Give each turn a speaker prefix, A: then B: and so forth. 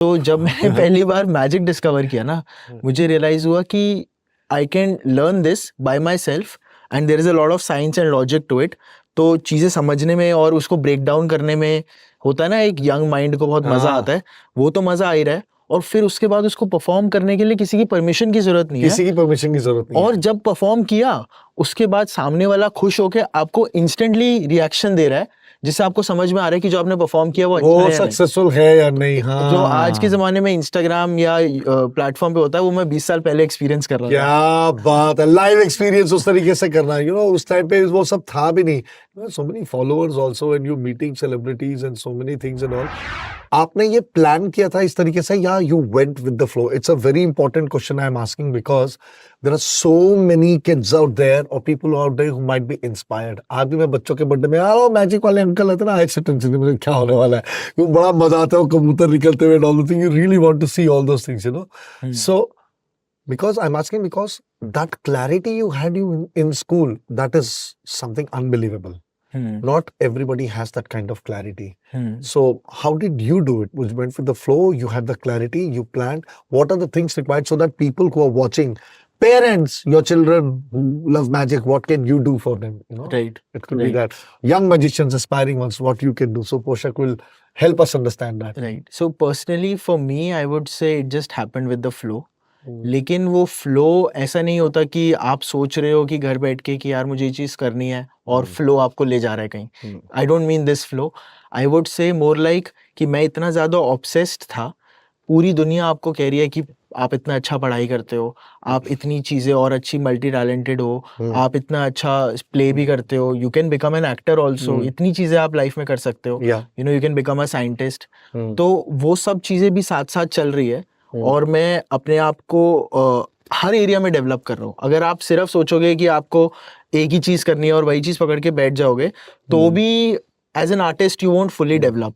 A: तो जब मैंने पहली बार मैजिक डिस्कवर किया ना, मुझे रियलाइज हुआ कि I can learn this by my self and there is a lot of science and logic to it. तो चीज़ें समझने में और उसको ब्रेक डाउन करने में होता है ना, एक यंग माइंड को बहुत मज़ा आता है, वो तो मज़ा आ ही रहा है। और फिर उसके बाद उसको परफॉर्म करने के लिए किसी की परमिशन की जरूरत नहीं है,
B: किसी की परमिशन की जरूरत नहीं
A: और
B: है।
A: जब परफॉर्म किया उसके बाद सामने वाला खुश होके आपको इंस्टेंटली रिएक्शन दे रहा है, जिससे आपको समझ में आ रहा है कि जो आपने परफॉर्म किया वो अच्छा
B: वो
A: है या नहीं।
B: सक्सेसफुल है या नहीं। हाँ,
A: जो आज के जमाने में इंस्टाग्राम या प्लेटफॉर्म पे होता है, वो मैं 20 साल पहले एक्सपीरियंस कर रहा था।
B: क्या बात है, लाइव एक्सपीरियंस उस तरीके से करना, उस टाइम पे वो सब था भी नहीं। So many followers also and you meeting celebrities and so many things and all. आपने ये प्लान किया था इस तरीके से या you went with the flow? It's a very important question I am asking because there are so many kids out there और people out there who might be inspired. आज भी मैं बच्चों के बर्थडे में यार वो मैजिक वाले अंकल आते ना, आई से टेंशन मुझे क्या होने वाला है, वो बड़ा मजा आता है, वो कबूतर निकलते हुए all the thing, you really want to see all those things. So because I'm asking because that clarity you had in school, that is something unbelievable. Not everybody has that kind of clarity. So how did you do it? You went with the flow, you had the clarity, you planned. What are the things required so that people who are watching, parents, your children who love magic, what can you do for them?
A: Right.
B: It could be that. Young magicians, aspiring ones, what you can do. So Poshak will help us understand that.
A: Right. So personally for me, I would say it just happened with the flow. लेकिन वो flow ऐसा नहीं होता कि आप सोच रहे हो कि घर बैठ के कि यार मुझे ये चीज़ करनी है और फ्लो आपको ले जा रहा है कहीं। I don't mean this flow, I would say more like कि मैं इतना ज़्यादा ऑब्सेस्ड था, पूरी दुनिया आपको कह रही है कि आप इतना अच्छा पढ़ाई करते हो, आप इतनी चीज़ें और अच्छी मल्टी टैलेंटेड हो, आप इतना अच्छा प्ले भी करते हो, you can become an actor also, इतनी चीज़ें आप लाइफ में कर सकते हो, you can become a scientist. तो वो सब चीज़ें भी साथ साथ चल रही है और मैं अपने आप को हर एरिया में डेवलप कर रहा हूँ। अगर आप सिर्फ सोचोगे कि आपको एक ही चीज़ करनी है और वही चीज़ पकड़ के बैठ जाओगे तो भी as an artist you won't fully develop.